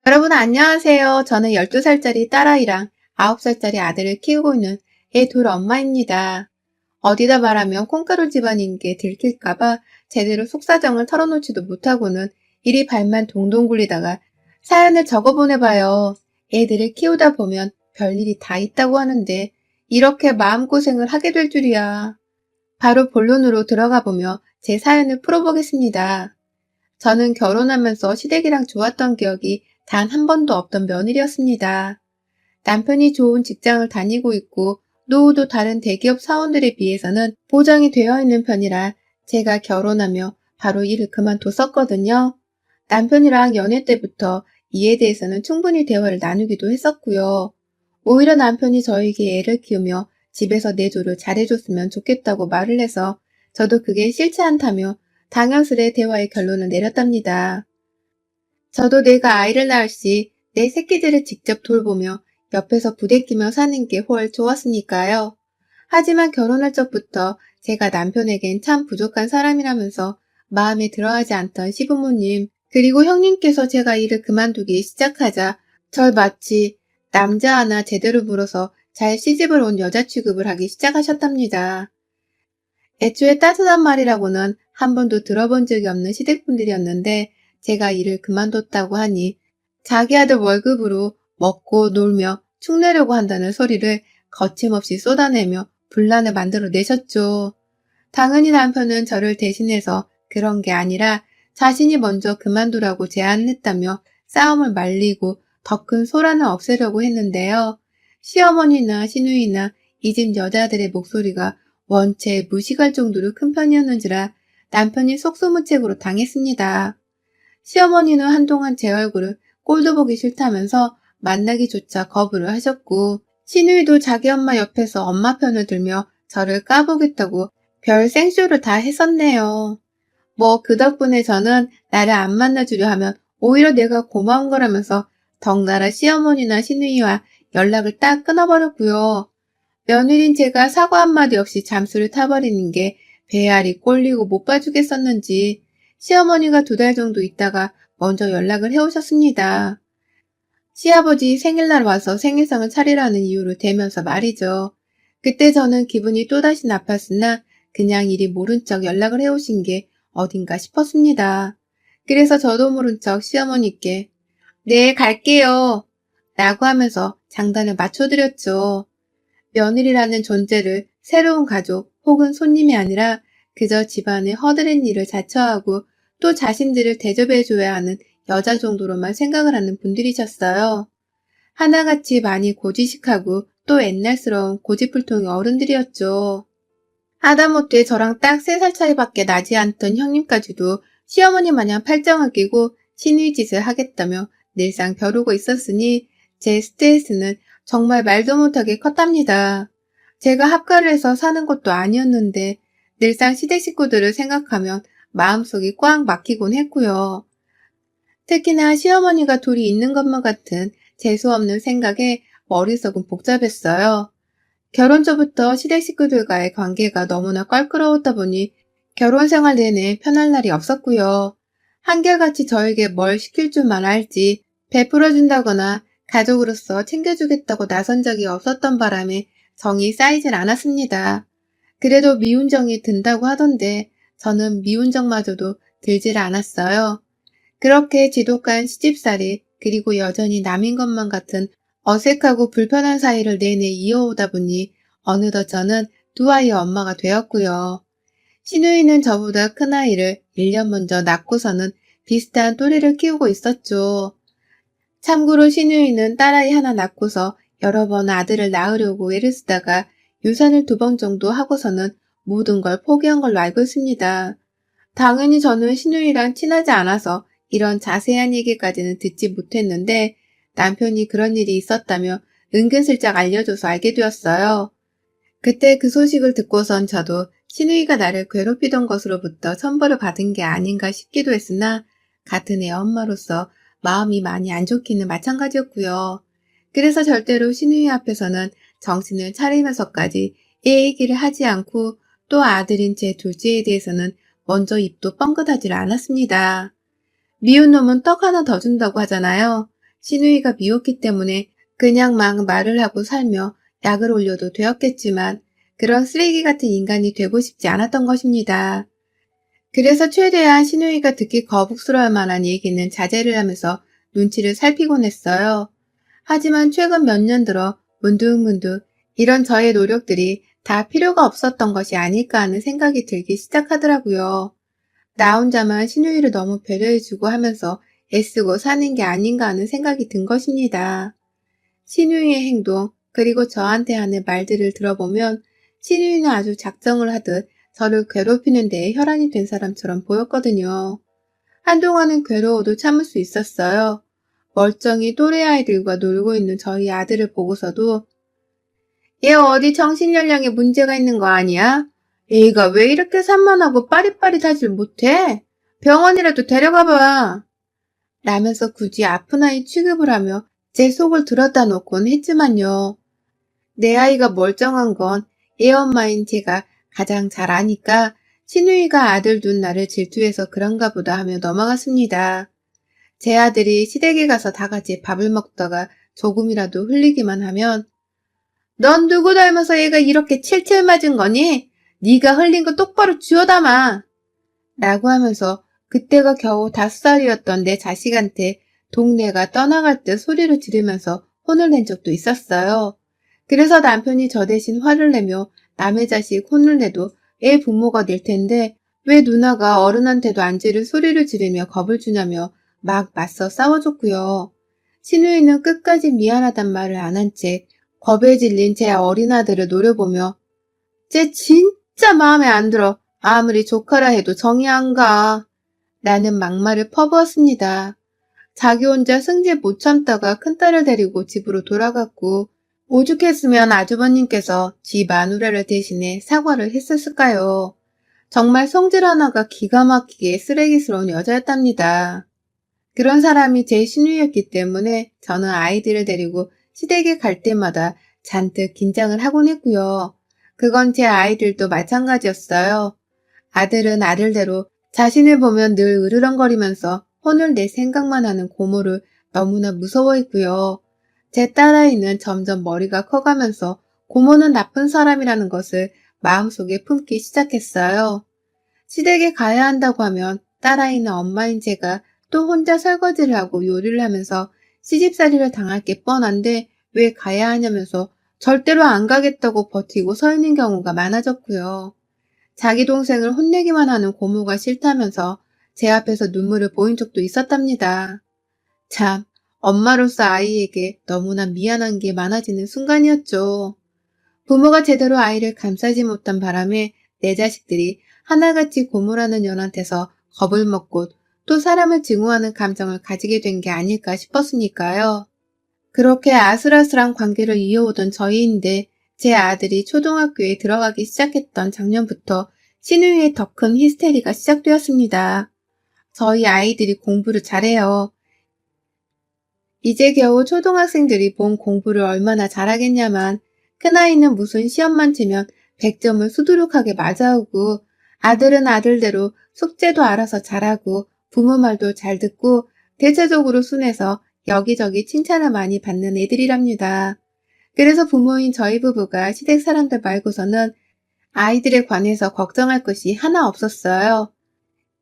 여러분 안녕하세요. 저는 12살짜리 딸아이랑 9살짜리 아들을 키우고 있는 애 둘 엄마입니다. 어디다 말하면 콩가루 집안인 게 들킬까봐 제대로 속사정을 털어놓지도 못하고는 이리 발만 동동 굴리다가 사연을 적어보내봐요. 애들을 키우다 보면 별일이 다 있다고 하는데 이렇게 마음고생을 하게 될 줄이야. 바로 본론으로 들어가 보며 제 사연을 풀어보겠습니다. 저는 결혼하면서 시댁이랑 좋았던 기억이 단 한 번도 없던 며느리였습니다. 남편이 좋은 직장을 다니고 있고 노후도 다른 대기업 사원들에 비해서는 보장이 되어 있는 편이라 제가 결혼하며 바로 일을 그만뒀었거든요. 남편이랑 연애 때부터 이에 대해서는 충분히 대화를 나누기도 했었고요. 오히려 남편이 저에게 애를 키우며 집에서 내조를 잘해줬으면 좋겠다고 말을 해서 저도 그게 싫지 않다며 당연스레 대화의 결론을 내렸답니다. 저도 내가 아이를 낳을 시 내 새끼들을 직접 돌보며 옆에서 부대끼며 사는 게 훨 좋았으니까요. 하지만 결혼할 적부터 제가 남편에겐 참 부족한 사람이라면서 마음에 들어하지 않던 시부모님, 그리고 형님께서 제가 일을 그만두기 시작하자 절 마치 남자 하나 제대로 물어서 잘 시집을 온 여자 취급을 하기 시작하셨답니다. 애초에 따뜻한 말이라고는 한 번도 들어본 적이 없는 시댁분들이었는데 제가 일을 그만뒀다고 하니 자기 아들 월급으로 먹고 놀며 축내려고 한다는 소리를 거침없이 쏟아내며 분란을 만들어 내셨죠. 당연히 남편은 저를 대신해서 그런 게 아니라 자신이 먼저 그만두라고 제안했다며 싸움을 말리고 더 큰 소란을 없애려고 했는데요. 시어머니나 시누이나 이 집 여자들의 목소리가 원체 무식할 정도로 큰 편이었는지라 남편이 속수무책으로 당했습니다. 시어머니는 한동안 제 얼굴을 꼴도 보기 싫다면서 만나기조차 거부를 하셨고, 시누이도 자기 엄마 옆에서 엄마 편을 들며 저를 까보겠다고 별 생쇼를 다 했었네요. 뭐 그 덕분에 저는 나를 안 만나주려 하면 오히려 내가 고마운 거라면서 덩달아 시어머니나 시누이와 연락을 딱 끊어버렸고요. 며느린 제가 사과 한마디 없이 잠수를 타버리는 게 배알이 꼴리고 못 봐주겠었는지 시어머니가 2달 정도 있다가 먼저 연락을 해오셨습니다. 시아버지 생일날 와서 생일상을 차리라는 이유를 대면서 말이죠. 그때 저는 기분이 또다시 나빴으나 그냥 이리 모른 척 연락을 해오신 게 어딘가 싶었습니다. 그래서 저도 모른 척 시어머니께 네, 갈게요 라고 하면서 장단을 맞춰드렸죠. 며느리라는 존재를 새로운 가족 혹은 손님이 아니라 그저 집안의 허드렛 일을 자처하고 또 자신들을 대접해줘야 하는 여자 정도로만 생각을 하는 분들이셨어요. 하나같이 많이 고지식하고 또 옛날스러운 고집불통의 어른들이었죠. 하다못해 저랑 딱 3살 차이밖에 나지 않던 형님까지도 시어머니 마냥 팔짱을 끼고 신의 짓을 하겠다며 늘상 벼르고 있었으니 제 스트레스는 정말 말도 못하게 컸답니다. 제가 합가를 해서 사는 것도 아니었는데 늘상 시댁 식구들을 생각하면 마음속이 꽉 막히곤 했고요. 특히나 시어머니가 둘이 있는 것만 같은 재수없는 생각에 머릿속은 복잡했어요. 결혼 전부터 시댁 식구들과의 관계가 너무나 껄끄러웠다 보니 결혼 생활 내내 편할 날이 없었고요. 한결같이 저에게 뭘 시킬 줄만 알지 베풀어준다거나 가족으로서 챙겨주겠다고 나선 적이 없었던 바람에 정이 쌓이질 않았습니다. 그래도 미운 정이 든다고 하던데 저는 미운 정마저도 들질 않았어요. 그렇게 지독한 시집살이 그리고 여전히 남인 것만 같은 어색하고 불편한 사이를 내내 이어오다 보니 어느덧 저는 2아이의 엄마가 되었고요. 시누이는 저보다 큰아이를 1년 먼저 낳고서는 비슷한 또래를 키우고 있었죠. 참고로 시누이는 딸아이 하나 낳고서 여러 번 아들을 낳으려고 애를 쓰다가 유산을 2번 정도 하고서는 모든 걸 포기한 걸로 알고 있습니다. 당연히 저는 시누이랑 친하지 않아서 이런 자세한 얘기까지는 듣지 못했는데 남편이 그런 일이 있었다며 은근슬쩍 알려줘서 알게 되었어요. 그때 그 소식을 듣고선 저도 시누이가 나를 괴롭히던 것으로부터 천벌을 받은 게 아닌가 싶기도 했으나 같은 애 엄마로서 마음이 많이 안 좋기는 마찬가지였고요. 그래서 절대로 시누이 앞에서는 정신을 차리면서까지 애 얘기를 하지 않고 또 아들인 제 둘째에 대해서는 먼저 입도 뻥끗하지를 않았습니다. 미운 놈은 떡 하나 더 준다고 하잖아요. 신우이가 미웠기 때문에 그냥 막 말을 하고 살며 약을 올려도 되었겠지만 그런 쓰레기 같은 인간이 되고 싶지 않았던 것입니다. 그래서 최대한 신우이가 듣기 거북스러울 만한 얘기는 자제를 하면서 눈치를 살피곤 했어요. 하지만 최근 몇 년 들어 문득문득 이런 저의 노력들이 다 필요가 없었던 것이 아닐까 하는 생각이 들기 시작하더라고요. 나 혼자만 신우이를 너무 배려해주고 하면서 애쓰고 사는 게 아닌가 하는 생각이 든 것입니다. 신우이의 행동, 그리고 저한테 하는 말들을 들어보면 신우이는 아주 작정을 하듯 저를 괴롭히는 데에 혈안이 된 사람처럼 보였거든요. 한동안은 괴로워도 참을 수 있었어요. 멀쩡히 또래 아이들과 놀고 있는 저희 아들을 보고서도 얘 어디 정신연령에 문제가 있는 거 아니야? 얘가 왜 이렇게 산만하고 빠릿빠릿하질 못해? 병원이라도 데려가봐. 라면서 굳이 아픈 아이 취급을 하며 제 속을 들었다 놓곤 했지만요. 내 아이가 멀쩡한 건 얘 엄마인 제가 가장 잘 아니까 신우이가 아들 둔 나를 질투해서 그런가 보다 하며 넘어갔습니다. 제 아들이 시댁에 가서 다 같이 밥을 먹다가 조금이라도 흘리기만 하면 넌 누구 닮아서 얘가 이렇게 칠칠 맞은 거니? 네가 흘린 거 똑바로 주워 담아. 라고 하면서 그때가 겨우 5살이었던 내 자식한테 동네가 떠나갈 때 소리를 지르면서 혼을 낸 적도 있었어요. 그래서 남편이 저 대신 화를 내며 남의 자식 혼을 내도 애 부모가 될 텐데 왜 누나가 어른한테도 안 지를 소리를 지르며 겁을 주냐며 막 맞서 싸워줬고요. 신우이는 끝까지 미안하단 말을 안 한 채 겁에 질린 제 어린 아들을 노려보며 쟤 진짜 마음에 안 들어. 아무리 조카라 해도 정이 안 가. 나는 막말을 퍼부었습니다. 자기 혼자 승질 못 참다가 큰딸을 데리고 집으로 돌아갔고 오죽했으면 아주버님께서 지 마누라를 대신해 사과를 했었을까요? 정말 성질 하나가 기가 막히게 쓰레기스러운 여자였답니다. 그런 사람이 제 신우였기 때문에 저는 아이들을 데리고 시댁에 갈 때마다 잔뜩 긴장을 하곤 했고요. 그건 제 아이들도 마찬가지였어요. 아들은 아들대로 자신을 보면 늘 으르렁거리면서 혼을 낼 생각만 하는 고모를 너무나 무서워했고요. 제 딸아이는 점점 머리가 커가면서 고모는 나쁜 사람이라는 것을 마음속에 품기 시작했어요. 시댁에 가야 한다고 하면 딸아이는 엄마인 제가 또 혼자 설거지를 하고 요리를 하면서 시집살이를 당할 게 뻔한데 왜 가야 하냐면서 절대로 안 가겠다고 버티고 서 있는 경우가 많아졌고요. 자기 동생을 혼내기만 하는 고모가 싫다면서 제 앞에서 눈물을 보인 적도 있었답니다. 참, 엄마로서 아이에게 너무나 미안한 게 많아지는 순간이었죠. 부모가 제대로 아이를 감싸지 못한 바람에 내 자식들이 하나같이 고모라는 년한테서 겁을 먹고 또 사람을 증오하는 감정을 가지게 된 게 아닐까 싶었으니까요. 그렇게 아슬아슬한 관계를 이어오던 저희인데 제 아들이 초등학교에 들어가기 시작했던 작년부터 신우이의 더 큰 히스테리가 시작되었습니다. 저희 아이들이 공부를 잘해요. 이제 겨우 초등학생들이 본 공부를 얼마나 잘하겠냐만 큰아이는 무슨 시험만 치면 100점을 수두룩하게 맞아오고 아들은 아들대로 숙제도 알아서 잘하고 부모 말도 잘 듣고 대체적으로 순해서 여기저기 칭찬을 많이 받는 애들이랍니다. 그래서 부모인 저희 부부가 시댁 사람들 말고서는 아이들에 관해서 걱정할 것이 하나 없었어요.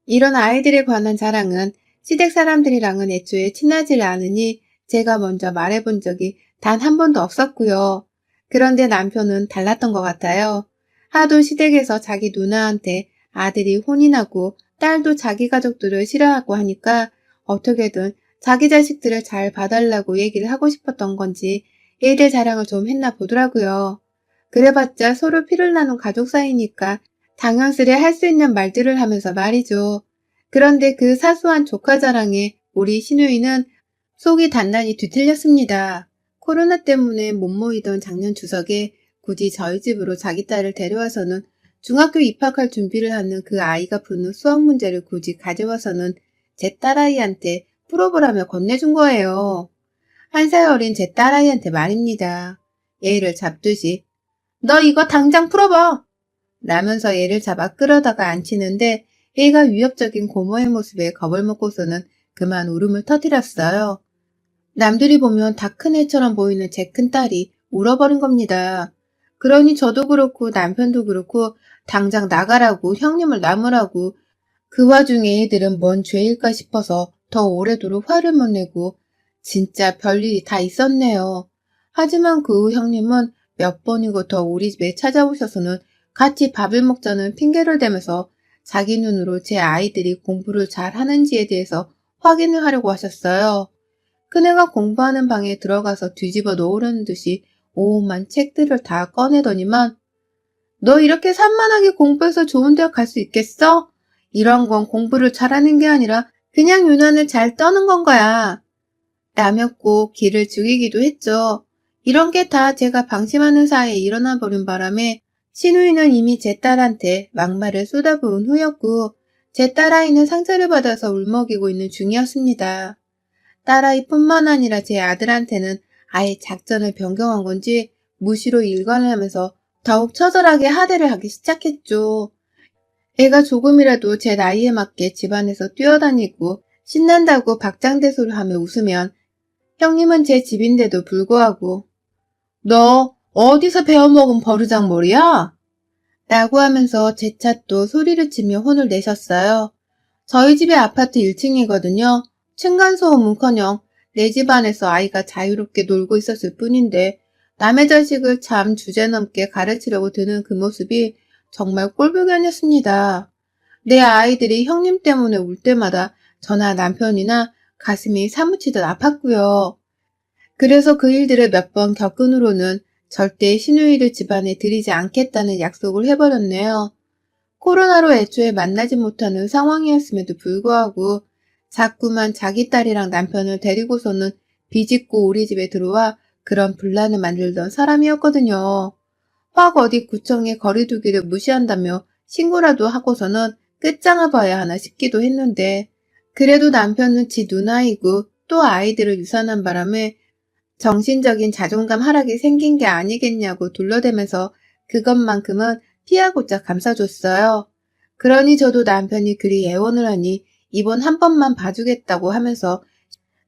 이런 아이들에 관한 자랑은 시댁 사람들이랑은 애초에 친하지 않으니 제가 먼저 말해본 적이 단 한 번도 없었고요. 그런데 남편은 달랐던 것 같아요. 하도 시댁에서 자기 누나한테 아들이 혼이 나고 딸도 자기 가족들을 싫어하고 하니까 어떻게든 자기 자식들을 잘 봐달라고 얘기를 하고 싶었던 건지 애들 자랑을 좀 했나 보더라고요. 그래봤자 서로 피를 나눈 가족 사이니까 당연스레 할 수 있는 말들을 하면서 말이죠. 그런데 그 사소한 조카 자랑에 우리 신우이는 속이 단단히 뒤틀렸습니다. 코로나 때문에 못 모이던 작년 추석에 굳이 저희 집으로 자기 딸을 데려와서는 중학교 입학할 준비를 하는 그 아이가 푸는 수학 문제를 굳이 가져와서는 제 딸아이한테 풀어보라며 건네준 거예요. 1살 어린 제 딸아이한테 말입니다. 얘를 잡듯이 너 이거 당장 풀어봐! 라면서 얘를 잡아 끌어다가 앉히는데 얘가 위협적인 고모의 모습에 겁을 먹고서는 그만 울음을 터뜨렸어요. 남들이 보면 다 큰 애처럼 보이는 제 큰딸이 울어버린 겁니다. 그러니 저도 그렇고 남편도 그렇고 당장 나가라고 형님을 나무라고 그 와중에 애들은 뭔 죄일까 싶어서 더 오래도록 화를 못 내고 진짜 별일이 다 있었네요. 하지만 그 후 형님은 몇 번이고 더 우리 집에 찾아오셔서는 같이 밥을 먹자는 핑계를 대면서 자기 눈으로 제 아이들이 공부를 잘 하는지에 대해서 확인을 하려고 하셨어요. 큰애가 공부하는 방에 들어가서 뒤집어 놓으려는 듯이 오만 책들을 다 꺼내더니만 너 이렇게 산만하게 공부해서 좋은 대학 갈 수 있겠어? 이런 건 공부를 잘하는 게 아니라 그냥 유난을 잘 떠는 건 거야. 라며 꼭 기를 죽이기도 했죠. 이런 게 다 제가 방심하는 사이에 일어나 버린 바람에 신우이는 이미 제 딸한테 막말을 쏟아부은 후였고 제 딸아이는 상처를 받아서 울먹이고 있는 중이었습니다. 딸아이뿐만 아니라 제 아들한테는 아예 작전을 변경한 건지 무시로 일관을 하면서 더욱 처절하게 하대를 하기 시작했죠. 애가 조금이라도 제 나이에 맞게 집안에서 뛰어다니고 신난다고 박장대소를 하며 웃으면 형님은 제 집인데도 불구하고 너 어디서 배워먹은 버르장머리야? 라고 하면서 제 차 또 소리를 치며 혼을 내셨어요. 저희 집의 아파트 1층이거든요. 층간소음은커녕 내 집안에서 아이가 자유롭게 놀고 있었을 뿐인데 남의 자식을 참 주제넘게 가르치려고 드는 그 모습이 정말 꼴불견이었습니다. 내 아이들이 형님 때문에 울 때마다 저나 남편이나 가슴이 사무치듯 아팠고요. 그래서 그 일들을 몇 번 겪은 후로는 절대 시누이를 집안에 들이지 않겠다는 약속을 해버렸네요. 코로나로 애초에 만나지 못하는 상황이었음에도 불구하고 자꾸만 자기 딸이랑 남편을 데리고서는 비집고 우리 집에 들어와 그런 분란을 만들던 사람이었거든요. 확 어디 구청에 거리두기를 무시한다며 신고라도 하고서는 끝장을 봐야 하나 싶기도 했는데 그래도 남편은 지 누나이고 또 아이들을 유산한 바람에 정신적인 자존감 하락이 생긴 게 아니겠냐고 둘러대면서 그것만큼은 피하고자 감싸줬어요. 그러니 저도 남편이 그리 애원을 하니 이번 한 번만 봐주겠다고 하면서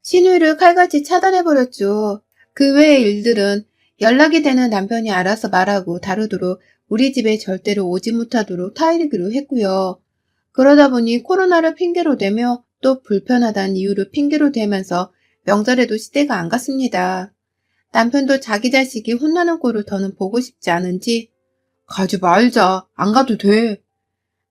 신우이를 칼같이 차단해버렸죠. 그 외의 일들은 연락이 되는 남편이 알아서 말하고 다루도록 우리 집에 절대로 오지 못하도록 타이르기로 했고요. 그러다 보니 코로나를 핑계로 대며 또 불편하다는 이유를 핑계로 대면서 명절에도 시댁가 안 갔습니다. 남편도 자기 자식이 혼나는 꼴을 더는 보고 싶지 않은지 가지 말자. 안 가도 돼.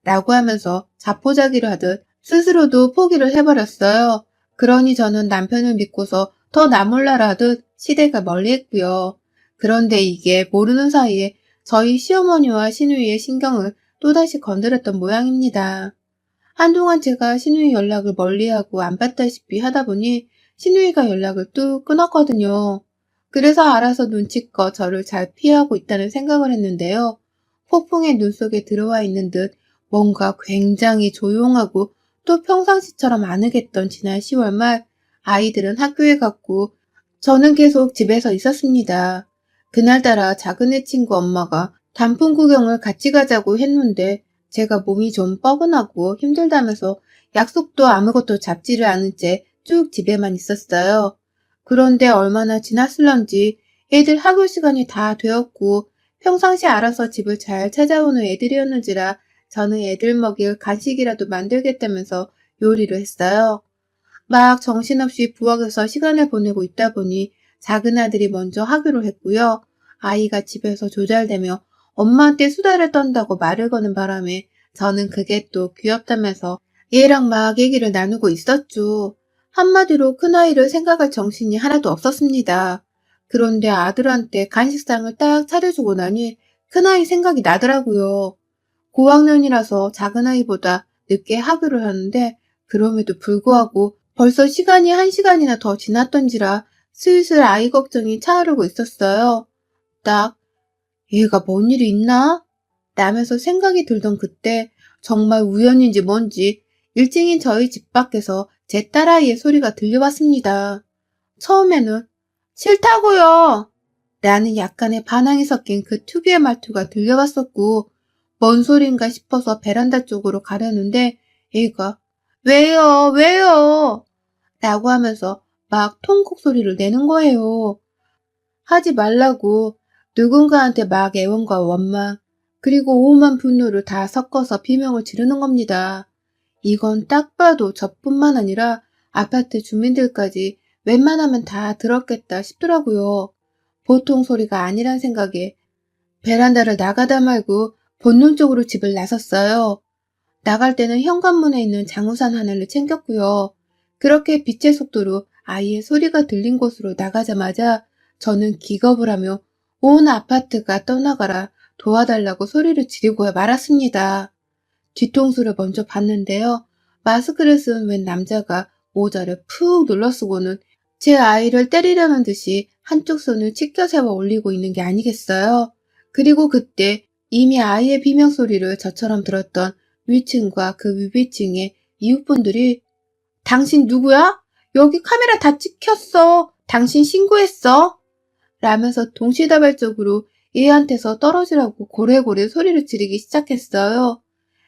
라고 하면서 자포자기를 하듯 스스로도 포기를 해버렸어요. 그러니 저는 남편을 믿고서 더 나몰라라 하듯 시댁을 멀리했고요. 그런데 이게 모르는 사이에 저희 시어머니와 시누이의 신경을 또다시 건드렸던 모양입니다. 한동안 제가 시누이 연락을 멀리하고 안 받다시피 하다 보니 시누이가 연락을 뚝 끊었거든요. 그래서 알아서 눈치껏 저를 잘 피하고 있다는 생각을 했는데요. 폭풍의 눈 속에 들어와 있는 듯 뭔가 굉장히 조용하고 또 평상시처럼 아늑했던 지난 10월 말 아이들은 학교에 갔고 저는 계속 집에서 있었습니다. 그날따라 작은애 친구 엄마가 단풍 구경을 같이 가자고 했는데 제가 몸이 좀 뻐근하고 힘들다면서 약속도 아무것도 잡지를 않은 채 쭉 집에만 있었어요. 그런데 얼마나 지났을런지 애들 학교 시간이 다 되었고 평상시 알아서 집을 잘 찾아오는 애들이었는지라 저는 애들 먹일 간식이라도 만들겠다면서 요리를 했어요. 막 정신없이 부엌에서 시간을 보내고 있다 보니 작은 아들이 먼저 하교를 했고요. 아이가 집에서 조잘대며 엄마한테 수다를 떤다고 말을 거는 바람에 저는 그게 또 귀엽다면서 얘랑 막 얘기를 나누고 있었죠. 한마디로 큰아이를 생각할 정신이 하나도 없었습니다. 그런데 아들한테 간식상을 딱 차려주고 나니 큰아이 생각이 나더라고요. 고학년이라서 작은아이보다 늦게 학교를 하는데 그럼에도 불구하고 벌써 시간이 1시간이나 더 지났던지라 슬슬 아이 걱정이 차오르고 있었어요. 딱 얘가 뭔 일이 있나? 라면서 생각이 들던 그때 정말 우연인지 뭔지 일찍인 저희 집 밖에서 제 딸아이의 소리가 들려왔습니다. 처음에는 싫다고요! 라는 약간의 반항이 섞인 그 특유의 말투가 들려왔었고 뭔 소린가 싶어서 베란다 쪽으로 가려는데 애가 왜요? 라고 하면서 막 통곡 소리를 내는 거예요. 하지 말라고 누군가한테 막 애원과 원망, 그리고 오만 분노를 다 섞어서 비명을 지르는 겁니다. 이건 딱 봐도 저뿐만 아니라 아파트 주민들까지 웬만하면 다 들었겠다 싶더라고요. 보통 소리가 아니란 생각에 베란다를 나가다 말고 본능적으로 집을 나섰어요. 나갈 때는 현관문에 있는 장우산 하나를 챙겼고요. 그렇게 빛의 속도로 아이의 소리가 들린 곳으로 나가자마자 저는 기겁을 하며 온 아파트가 떠나가라 도와달라고 소리를 지르고 말았습니다. 뒤통수를 먼저 봤는데요. 마스크를 쓴 웬 남자가 모자를 푹 눌러쓰고는 제 아이를 때리려는 듯이 한쪽 손을 치켜 세워 올리고 있는 게 아니겠어요? 그리고 그때 이미 아이의 비명소리를 저처럼 들었던 위층과 그 위층의 이웃분들이 당신 누구야? 여기 카메라 다 찍혔어. 당신 신고했어. 라면서 동시다발적으로 얘한테서 떨어지라고 고래고래 소리를 지르기 시작했어요.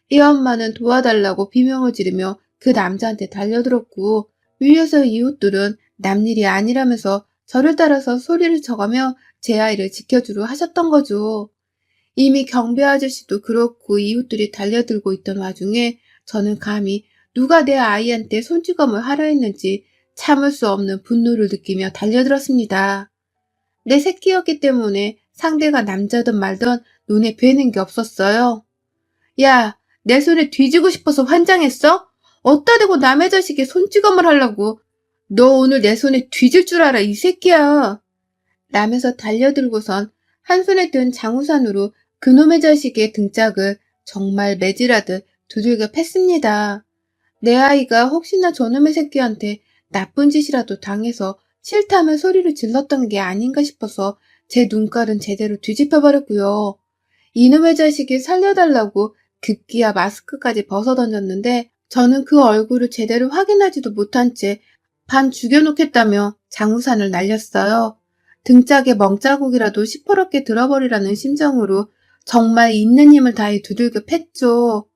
이 엄마는 도와달라고 비명을 지르며 그 남자한테 달려들었고 위에서 이웃들은 남일이 아니라면서 저를 따라서 소리를 쳐가며 제 아이를 지켜주려 하셨던 거죠. 이미 경비 아저씨도 그렇고 이웃들이 달려들고 있던 와중에 저는 감히 누가 내 아이한테 손찌검을 하려 했는지 참을 수 없는 분노를 느끼며 달려들었습니다. 내 새끼였기 때문에 상대가 남자든 말든 눈에 뵈는 게 없었어요. 야, 내 손에 뒤지고 싶어서 환장했어? 어디다 대고 남의 자식에 손찌검을 하려고. 너 오늘 내 손에 뒤질 줄 알아, 이 새끼야. 라면서 달려들고선 한 손에 든 장우산으로 그놈의 자식의 등짝을 정말 매질하듯 두들겨 팼습니다. 내 아이가 혹시나 저놈의 새끼한테 나쁜 짓이라도 당해서 싫다며 소리를 질렀던 게 아닌가 싶어서 제 눈깔은 제대로 뒤집혀버렸고요. 이놈의 자식이 살려달라고 급기야 마스크까지 벗어던졌는데 저는 그 얼굴을 제대로 확인하지도 못한 채 반 죽여놓겠다며 장우산을 날렸어요. 등짝에 멍자국이라도 시퍼렇게 들어버리라는 심정으로 정말 있는 힘을 다해 두들겨 팼죠.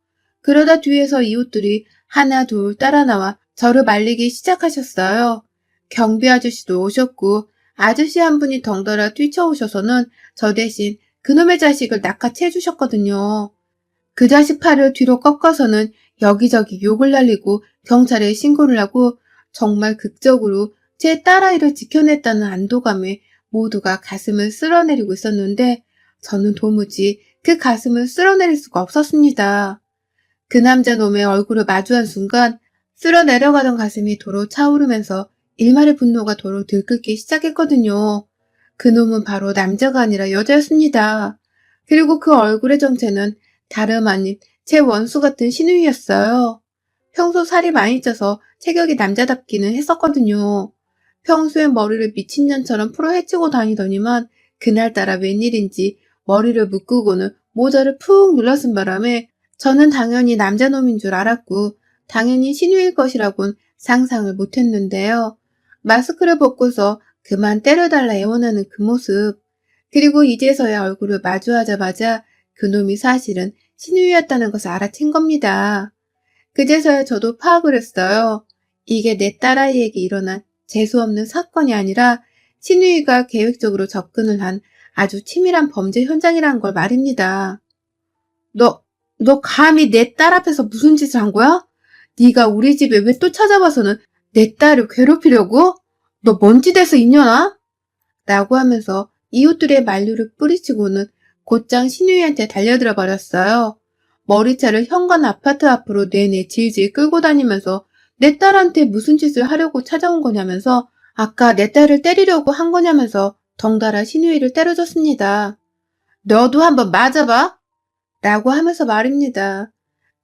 그러다 뒤에서 이웃들이 하나 둘 따라 나와 저를 말리기 시작하셨어요. 경비 아저씨도 오셨고 아저씨 한 분이 덩달아 뛰쳐오셔서는 저 대신 그놈의 자식을 낚아채 주셨거든요. 그 자식 팔을 뒤로 꺾어서는 여기저기 욕을 날리고 경찰에 신고를 하고 정말 극적으로 제 딸아이를 지켜냈다는 안도감에 모두가 가슴을 쓸어내리고 있었는데 저는 도무지 그 가슴을 쓸어내릴 수가 없었습니다. 그 남자 놈의 얼굴을 마주한 순간 쓸어내려가던 가슴이 도로 차오르면서 일말의 분노가 도로 들끓기 시작했거든요. 그 놈은 바로 남자가 아니라 여자였습니다. 그리고 그 얼굴의 정체는 다름 아닌 제 원수 같은 신우이였어요. 평소 살이 많이 쪄서 체격이 남자답기는 했었거든요. 평소엔 머리를 미친년처럼 풀어 헤치고 다니더니만 그날따라 웬일인지 머리를 묶고는 모자를 푹 눌러쓴 바람에 저는 당연히 남자놈인 줄 알았고 당연히 신우일 것이라곤 상상을 못했는데요. 마스크를 벗고서 그만 때려달라 애원하는 그 모습, 그리고 이제서야 얼굴을 마주하자마자 그놈이 사실은 신우이였다는 것을 알아챈 겁니다. 그제서야 저도 파악을 했어요. 이게 내 딸아이에게 일어난 재수없는 사건이 아니라 신우이가 계획적으로 접근을 한 아주 치밀한 범죄 현장이란 걸 말입니다. 너 감히 내 딸 앞에서 무슨 짓을 한 거야? 네가 우리 집에 왜 또 찾아와서는 내 딸을 괴롭히려고? 너 먼지 돼서 있냐나? 라고 하면서 이웃들의 만류를 뿌리치고는 곧장 신우이한테 달려들어 버렸어요. 머리차를 현관 아파트 앞으로 내내 질질 끌고 다니면서 내 딸한테 무슨 짓을 하려고 찾아온 거냐면서 아까 내 딸을 때리려고 한 거냐면서 덩달아 신우이를 때려줬습니다. 너도 한번 맞아봐! 라고 하면서 말입니다.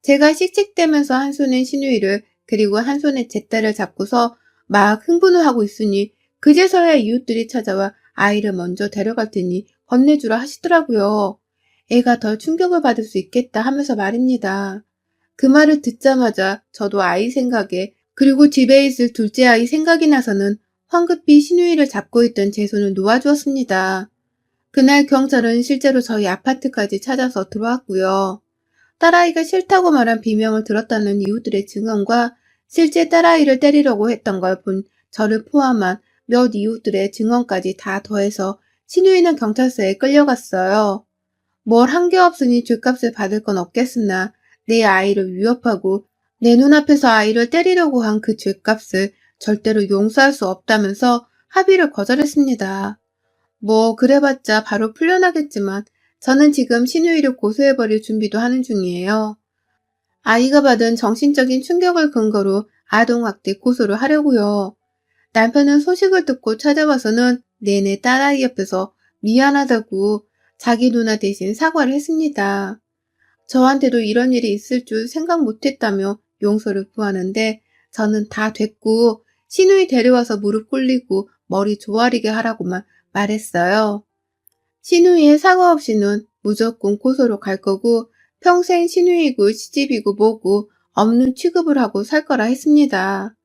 제가 씩씩대면서 한 손에 신우이를 그리고 한 손에 제 딸을 잡고서 막 흥분을 하고 있으니 그제서야 이웃들이 찾아와 아이를 먼저 데려갈 테니 건네주라 하시더라고요. 애가 더 충격을 받을 수 있겠다 하면서 말입니다. 그 말을 듣자마자 저도 아이 생각에 그리고 집에 있을 둘째 아이 생각이 나서는 황급히 신우이를 잡고 있던 제 손을 놓아주었습니다. 그날 경찰은 실제로 저희 아파트까지 찾아서 들어왔고요. 딸아이가 싫다고 말한 비명을 들었다는 이웃들의 증언과 실제 딸아이를 때리려고 했던 걸 본 저를 포함한 몇 이웃들의 증언까지 다 더해서 신우이는 경찰서에 끌려갔어요. 뭘 한 게 없으니 죗값을 받을 건 없겠으나 내 아이를 위협하고 내 눈앞에서 아이를 때리려고 한 그 죗값을 절대로 용서할 수 없다면서 합의를 거절했습니다. 뭐 그래봤자 바로 풀려나겠지만 저는 지금 신우이를 고소해버릴 준비도 하는 중이에요. 아이가 받은 정신적인 충격을 근거로 아동학대 고소를 하려고요. 남편은 소식을 듣고 찾아와서는 내내 딸아이 옆에서 미안하다고 자기 누나 대신 사과를 했습니다. 저한테도 이런 일이 있을 줄 생각 못했다며 용서를 구하는데 저는 다 됐고 신우이 데려와서 무릎 꿇리고 머리 조아리게 하라고만 말했어요. 신우이의 사과 없이는 무조건 고소로 갈 거고 평생 신우이고 시집이고 뭐고 없는 취급을 하고 살 거라 했습니다.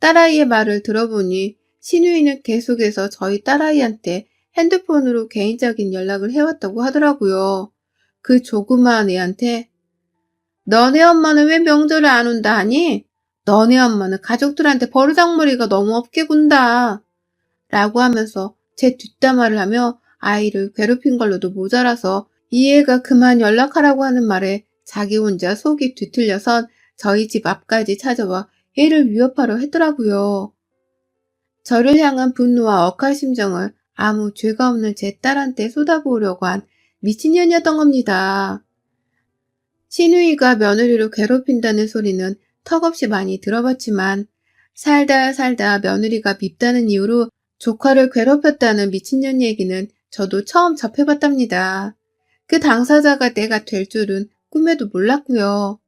딸아이의 말을 들어보니 신우이는 계속해서 저희 딸아이한테 핸드폰으로 개인적인 연락을 해왔다고 하더라고요. 그 조그마한 애한테 너네 엄마는 왜 명절을 안 온다 하니? 너네 엄마는 가족들한테 버르장머리가 너무 없게 군다. 라고 하면서 제 뒷담화를 하며 아이를 괴롭힌 걸로도 모자라서 이 애가 그만 연락하라고 하는 말에 자기 혼자 속이 뒤틀려선 저희 집 앞까지 찾아와 애를 위협하려 했더라고요. 저를 향한 분노와 억할 심정을 아무 죄가 없는 제 딸한테 쏟아부으려고 한 미친년이었던 겁니다. 신우이가 며느리를 괴롭힌다는 소리는 턱없이 많이 들어봤지만 살다 살다 며느리가 밉다는 이유로 조카를 괴롭혔다는 미친년 얘기는 저도 처음 접해봤답니다. 그 당사자가 내가 될 줄은 꿈에도 몰랐고요.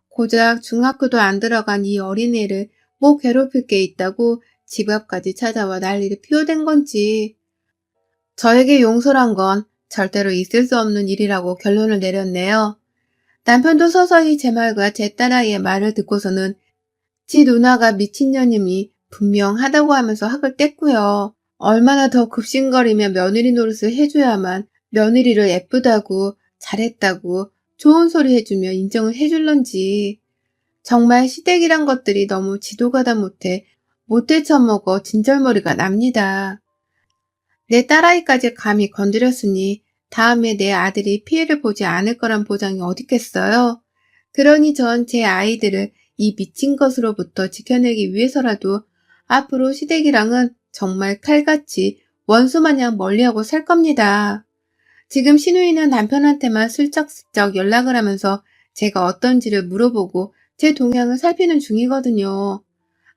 고작 중학교도 안 들어간 이 어린애를 뭐 괴롭힐 게 있다고 집 앞까지 찾아와 난리를 피워댄 건지 저에게 용서란 건 절대로 있을 수 없는 일이라고 결론을 내렸네요. 남편도 서서히 제 말과 제 딸아이의 말을 듣고서는 지 누나가 미친년임이 분명하다고 하면서 학을 뗐고요. 얼마나 더 급신거리며 며느리 노릇을 해줘야만 며느리를 예쁘다고 잘했다고 좋은 소리 해주며 인정을 해줄런지 정말 시댁이란 것들이 너무 지도가다 못해 처먹어 진절머리가 납니다. 내 딸아이까지 감히 건드렸으니 다음에 내 아들이 피해를 보지 않을 거란 보장이 어딨겠어요? 그러니 전 제 아이들을 이 미친 것으로부터 지켜내기 위해서라도 앞으로 시댁이랑은 정말 칼같이 원수마냥 멀리하고 살 겁니다. 지금 신우이는 남편한테만 슬쩍슬쩍 연락을 하면서 제가 어떤지를 물어보고 제 동향을 살피는 중이거든요.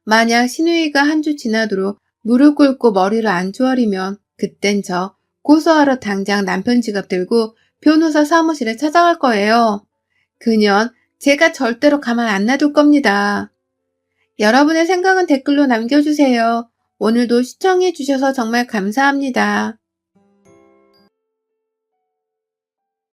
만약 신우이가 한 주 지나도록 무릎 꿇고 머리를 안 조아리면 그땐 저 고소하러 당장 남편 지갑 들고 변호사 사무실에 찾아갈 거예요. 그년 제가 절대로 가만 안 놔둘 겁니다. 여러분의 생각은 댓글로 남겨주세요. 오늘도 시청해 주셔서 정말 감사합니다.